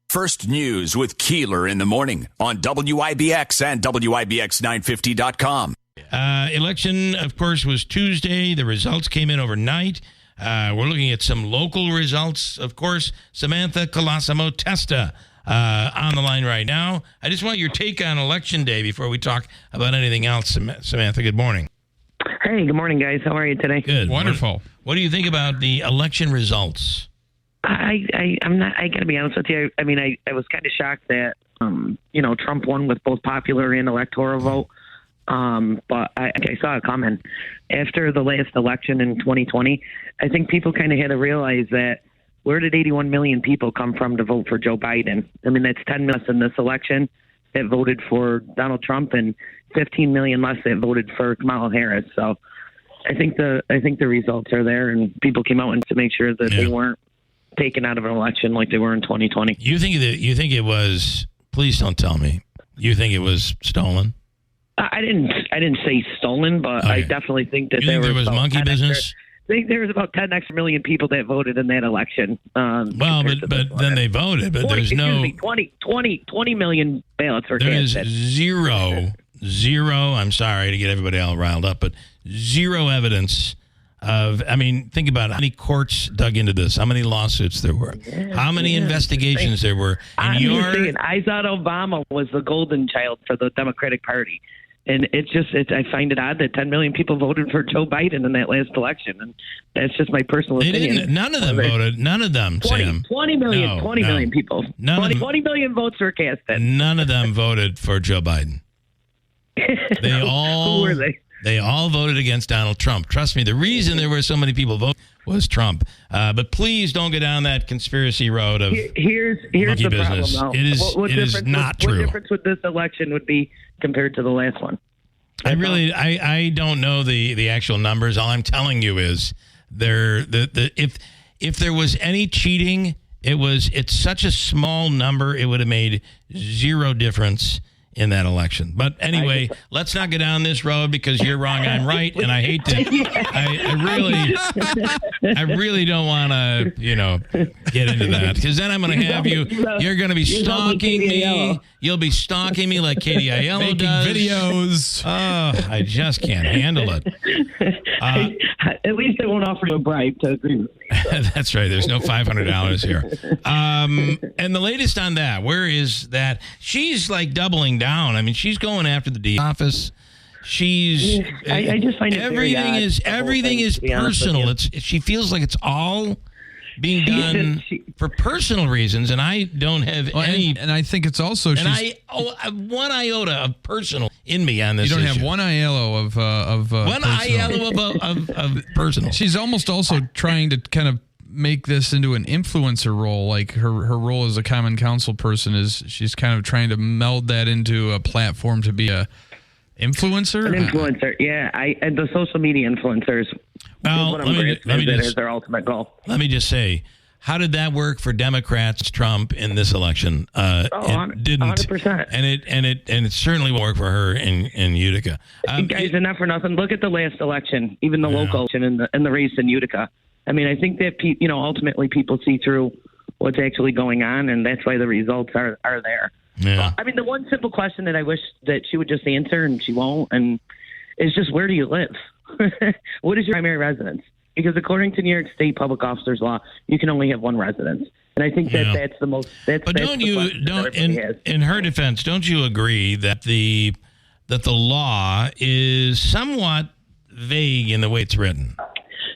First News with Keeler in the morning on WIBX and WIBX950.com. Election, of course, was Tuesday. The results came in overnight. We're looking at some local results. Of course, Samantha Colosimo-Testa on the line right now. I just want your take on Election Day before we talk about anything else. Samantha, good morning. Hey, good morning, guys. How are you today? Good. Wonderful. What do you think about the election results? I'm not. I got to be honest with you. I mean, I was kind of shocked that Trump won with both popular and electoral vote. But I saw a comment after the last election in 2020. I think people kind of had to realize that where did 81 million people come from to vote for Joe Biden? I mean, that's 10 million in this election that voted for Donald Trump and 15 million less that voted for Kamala Harris. So I think the results are there, and people came out to make sure that they weren't taken out of an election like they were in 2020. You think it was? Please don't tell me. You think it was stolen? I didn't say stolen, but okay. I definitely think that there was monkey business. I think there was about 10 extra million people that voted in that election. But then they voted. But 20 million ballots were cast. There is zero. I'm sorry to get everybody all riled up, but zero evidence of. I mean, think about how many courts dug into this, how many lawsuits there were, how many investigations there were. I thought Obama was the golden child for the Democratic Party. And I find it odd that 10 million people voted for Joe Biden in that last election. And that's just my personal opinion. None of them voted. None of them, 20 million people. 20 million votes were cast. None of them voted for Joe Biden. They all, who were they? They all voted against Donald Trump. Trust me, the reason there were so many people voting was Trump. But please don't go down that conspiracy road of here's monkey the business. problem, though. It is not true. What difference with this election would be compared to the last one? I don't know the actual numbers. All I'm telling you is if there was any cheating, it's such a small number, it would have made zero difference in that election. But anyway, let's not go down this road because you're wrong, I'm right, and I hate to. I really don't want to, get into that because then I'm going to have you. You're going to be stalking me. You'll be stalking me like Katie Aiello does. Videos. Oh, I just can't handle it. At least they won't offer you a bribe to agree with me. So. That's right. There's no $500 here. And the latest on that, where is that? She's like doubling down. I mean, she's going after the D office. I just find everything is personal. She feels like it's all being done for personal reasons, and I don't have any. And I think it's also one iota of personal in me on this. You don't issue. have one iota of personal. She's almost also trying to kind of make this into an influencer role. Like her role as a common council person is she's kind of trying to meld that into a platform to be a influencer. An influencer, yeah. And the social media influencers. Well, that is their ultimate goal. Let me just say, how did that work for Democrats, Trump, in this election? It didn't. 100%. And it certainly won't work for her in Utica. Guys, enough for nothing. Look at the last election, even the local election in the race in Utica. I mean, I think that ultimately people see through what's actually going on, and that's why the results are there. Yeah. I mean, the one simple question that I wish that she would just answer, and she won't, and is just, where do you live? What is your primary residence? Because according to New York State public officers law, you can only have one residence. And I think that's the most. But in her defense, don't you agree that the law is somewhat vague in the way it's written?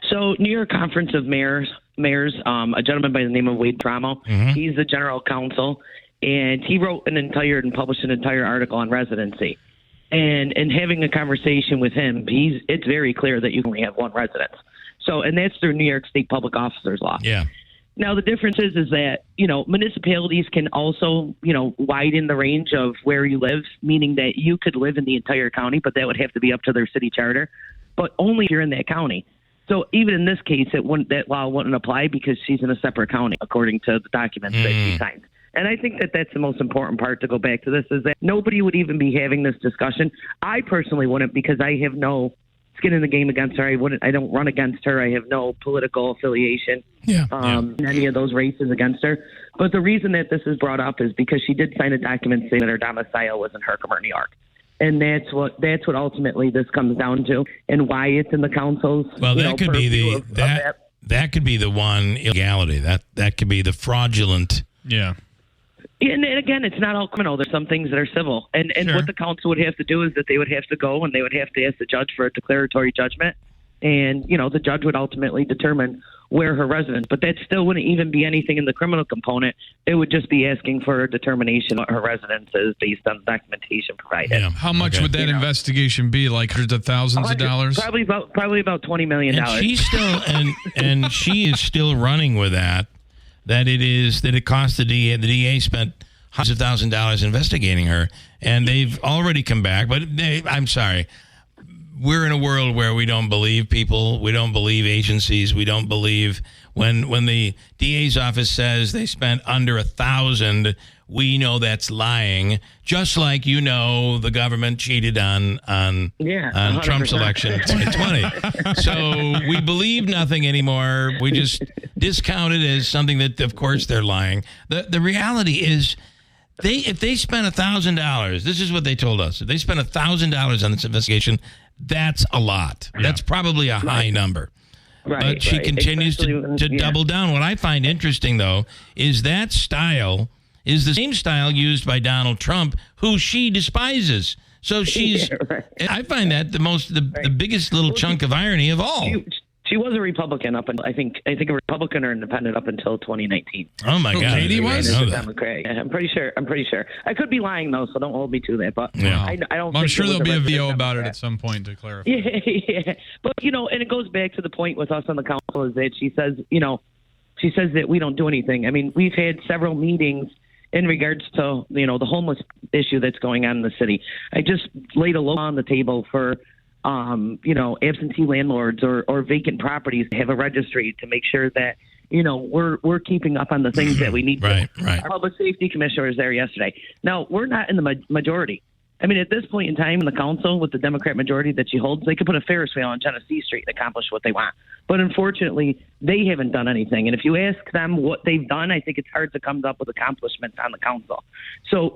So, New York Conference of Mayors, a gentleman by the name of Wade Tramo, he's the general counsel, and he wrote and published an entire article on residency. And having a conversation with him, it's very clear that you can only have one residence. So, and that's through New York State public officers law. Yeah. Now, the difference is that, municipalities can also, widen the range of where you live, meaning that you could live in the entire county, but that would have to be up to their city charter, but only if you're in that county. So even in this case, that law wouldn't apply because she's in a separate county, according to the documents that she signed. And I think that that's the most important part to go back to this, is that nobody would even be having this discussion. I personally wouldn't, because I have no skin in the game against her. I don't run against her. I have no political affiliation in any of those races against her. But the reason that this is brought up is because she did sign a document saying that her domicile was in Herkimer, New York. And that's what ultimately this comes down to, and why it's in the council's. Well, that could be that could be the one illegality. That could be the fraudulent. Yeah. And again, it's not all criminal. There's some things that are civil. And Sure. what the council would have to do is that they would have to go and they would have to ask the judge for a declaratory judgment. And, the judge would ultimately determine where her residence. But that still wouldn't even be anything in the criminal component. It would just be asking for a determination what her residence is based on the documentation provided. Yeah. How much would that investigation be? Like hundreds of thousands of dollars? Probably about $20 million. And she's still and she is still running with that. That it cost the DA. The DA spent hundreds of $1,000s investigating her, and they've already come back. But I'm sorry, we're in a world where we don't believe people, we don't believe agencies, we don't believe when the DA's office says they spent under $1,000. We know that's lying. Just like the government cheated on Trump's election in 2020. So we believe nothing anymore. We just discount it as something that, of course, they're lying. The reality is, if they spent $1,000, this is what they told us. If they spent $1,000 on this investigation, that's a lot. Yeah. That's probably a high number. Right, but she continues to double down. What I find interesting, though, is that style is the same style used by Donald Trump, who she despises. So she's, I find that the biggest little chunk of irony of all. She was a Republican up until I think a Republican or independent up until 2019. Oh my God, Katie was Democrat. I'm pretty sure. I could be lying though, so don't hold me to that. But I don't. I'm sure there'll be a VO about it at some point to clarify. Yeah. But and it goes back to the point with us on the council is that she says that we don't do anything. I mean, we've had several meetings in regards to the homeless issue that's going on in the city. I just laid a law on the table for absentee landlords or vacant properties to have a registry to make sure that we're keeping up on the things that we need to. Right. Our public safety commissioner was there yesterday. Now, we're not in the majority. I mean, at this point in time in the council, with the Democrat majority that she holds, they could put a Ferris wheel on Genesee Street and accomplish what they want. But unfortunately, they haven't done anything. And if you ask them what they've done, I think it's hard to come up with accomplishments on the council. So,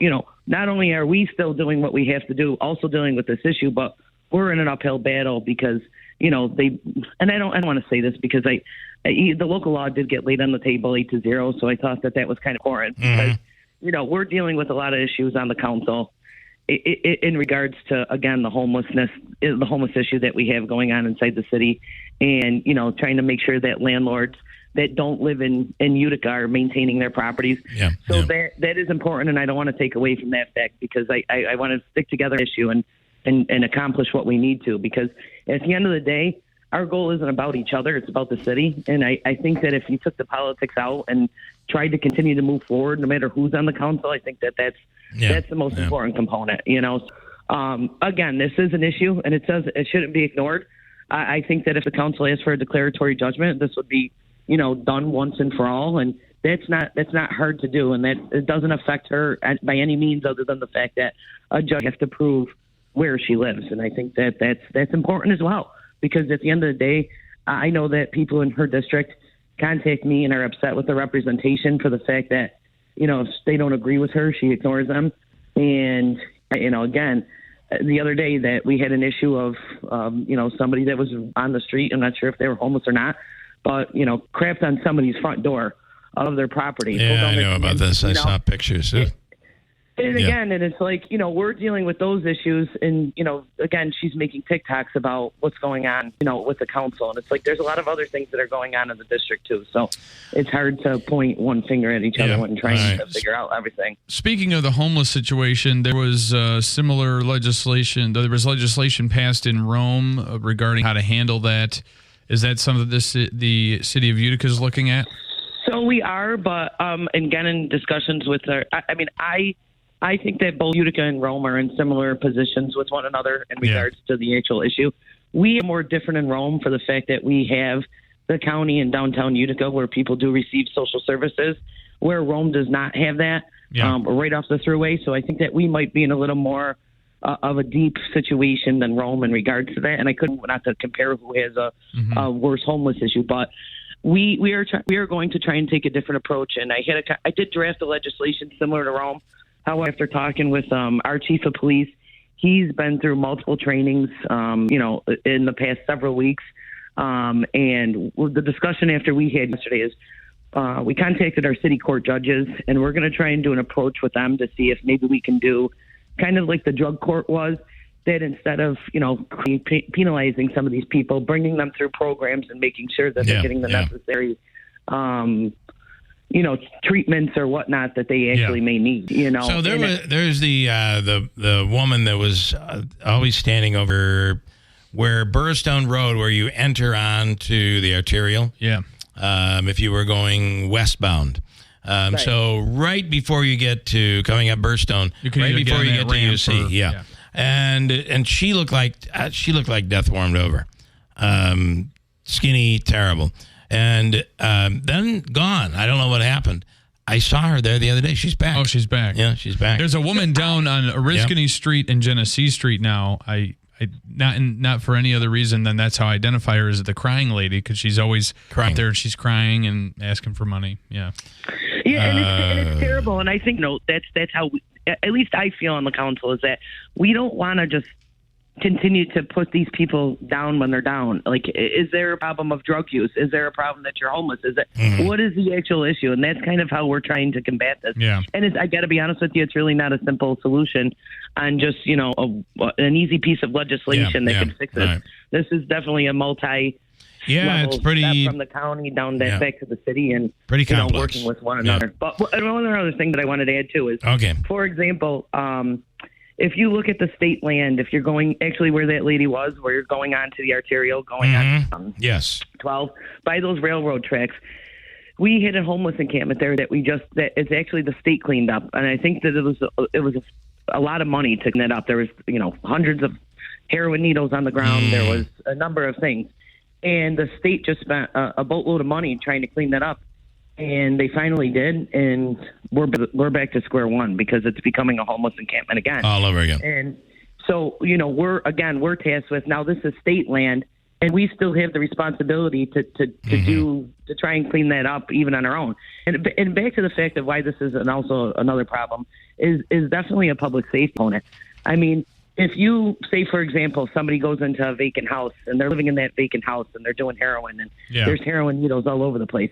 not only are we still doing what we have to do, also dealing with this issue, but we're in an uphill battle because, I don't want to say this because the local law did get laid on the table 8-0. So I thought that was kind of important because, we're dealing with a lot of issues on the council in regards to, again, the homeless issue that we have going on inside the city and, trying to make sure that landlords that don't live in Utica are maintaining their properties. Yeah. So that is important. And I don't want to take away from that fact because I want to stick together issue and accomplish what we need to, because at the end of the day, our goal isn't about each other. It's about the city. And I think that if you took the politics out and tried to continue to move forward, no matter who's on the council, I think that's the most important component. Again, this is an issue and it shouldn't be ignored. I think that if the council asks for a declaratory judgment, this would be, done once and for all. And that's not hard to do. And that it doesn't affect her by any means other than the fact that a judge has to prove where she lives. And I think that's important as well, because at the end of the day, I know that people in her district contact me and are upset with the representation for the fact that, if they don't agree with her, she ignores them. And, again, the other day that we had an issue of, somebody that was on the street. I'm not sure if they were homeless or not, but, crapped on somebody's front door of their property. Yeah, I know about this. I saw pictures. And again, and it's like, we're dealing with those issues. And, again, she's making TikToks about what's going on, with the council. And it's like there's a lot of other things that are going on in the district, too. So it's hard to point one finger at each other when trying to figure out everything. Speaking of the homeless situation, there was similar legislation. There was legislation passed in Rome regarding how to handle that. Is that something that the city of Utica is looking at? So we are, but again, in discussions with her, I think that both Utica and Rome are in similar positions with one another in regards to the actual issue. We are more different in Rome for the fact that we have the county in downtown Utica where people do receive social services, where Rome does not have that right off the thruway. So I think that we might be in a little more of a deep situation than Rome in regards to that. And I couldn't not to compare who has a worse homeless issue, but we are going to try and take a different approach. And I did draft a legislation similar to Rome. However, after talking with our chief of police, he's been through multiple trainings, in the past several weeks. And the discussion after we had yesterday is we contacted our city court judges, and we're going to try and do an approach with them to see if maybe we can do kind of like the drug court was, that instead of, penalizing some of these people, bringing them through programs and making sure that they're getting the necessary, treatments or whatnot that they actually may need, So there's the woman that was always standing over where Burrstone Road, where you enter onto the arterial. Yeah. If you were going westbound. Right. So right before you get to coming up Burrstone, right before you get to UC. Yeah. And she looked like death warmed over. Skinny, terrible. And then gone. I don't know what happened. I saw her there the other day. She's back. Oh, she's back. Yeah, she's back. There's a woman down on Oriskany Street and Genesee Street now. I not for any other reason than that's how I identify her as the crying lady, because she's always out there. She's crying and asking for money. Yeah. Yeah, and it's terrible. And I think that's how at least I feel on the council, is that we don't want to just continue to put these people down when they're down. Like, is there a problem of drug use? Is there a problem that you're homeless? What is the actual issue? And that's kind of how we're trying to combat this. Yeah. And I got to be honest with you, it's really not a simple solution on just, an easy piece of legislation that can fix it. Right. This is definitely a it's pretty from the county down back to the city, and pretty complex. Working with one another. But one other thing that I wanted to add too is, for example, if you look at the state land, if you're going actually where that lady was, where you're going on to the arterial, going on 12 by those railroad tracks, we hit a homeless encampment there that it's actually the state cleaned up, and I think that it was a lot of money to clean it up. There was hundreds of heroin needles on the ground. There was a number of things. And the state just spent a boatload of money trying to clean that up, and they finally did. And we're back to square one because it's becoming a homeless encampment again, all over again. And so we're tasked with, now this is state land, and we still have the responsibility to try and clean that up even on our own. And back to the fact of why this is also another problem is definitely a public safety component. I mean, if you say, for example, somebody goes into a vacant house and they're living in that vacant house and they're doing heroin and there's heroin needles all over the place.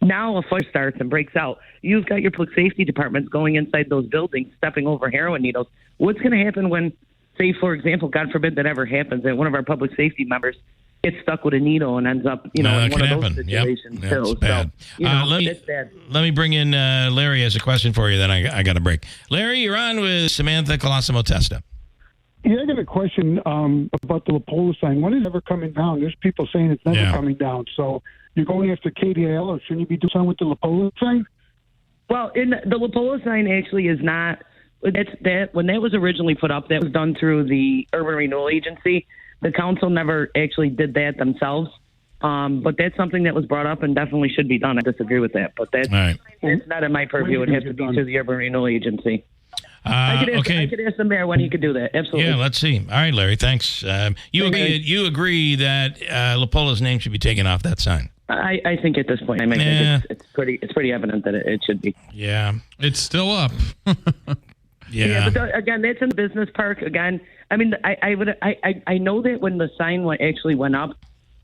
Now a fire starts and breaks out. You've got your public safety departments going inside those buildings, stepping over heroin needles. What's going to happen when, say, for example, God forbid that ever happens, and one of our public safety members gets stuck with a needle and ends up, in one of those situations too. Bad. So, it's bad. Let me bring in Larry as a question for you, then I got a break. Larry, you're on with Samantha Colosimo-Testa. Yeah, I got a question about the Lapola sign. When is it ever coming down? There's people saying it's never coming down. So you're going after KDL, or shouldn't you be doing something with the Lapola sign? Well, the Lapola sign actually is not. When that was originally put up, that was done through the Urban Renewal Agency. The council never actually did that themselves. But that's something that was brought up and definitely should be done. I disagree with that, but that's not in my purview. It would have to be through the Urban Renewal Agency. I could ask the mayor when he could do that. Absolutely. Yeah, let's see. All right, Larry, thanks. You agree that Lapola's name should be taken off that sign? I think at this point, it's pretty evident that it should be. Yeah, it's still up. Yeah, but again, that's in the business park. Again, I mean, I know that when the sign actually went up,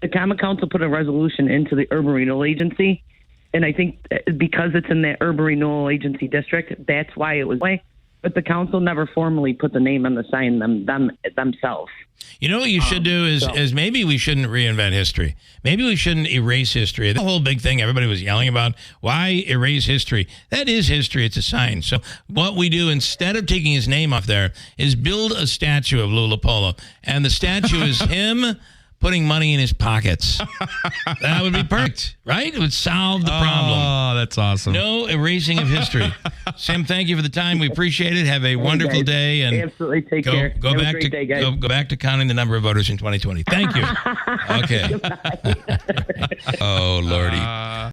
the Common Council put a resolution into the Urban Renewal Agency, and I think because it's in the Urban Renewal Agency district, that's why it was way. But the council never formally put the name on the sign themselves. You know what you should do is maybe we shouldn't reinvent history. Maybe we shouldn't erase history. The whole big thing everybody was yelling about, why erase history? That is history. It's a sign. So what we do, instead of taking his name off there, is build a statue of Lou Lapolo. And the statue is him putting money in his pockets. That would be perfect, right? It would solve the problem. Oh, that's awesome. No erasing of history. Sam, thank you for the time. We appreciate it. Have a wonderful day. And absolutely. Take care. Go Have back a great day, guys. Go back to counting the number of voters in 2020. Thank you. Okay. Oh, Lordy.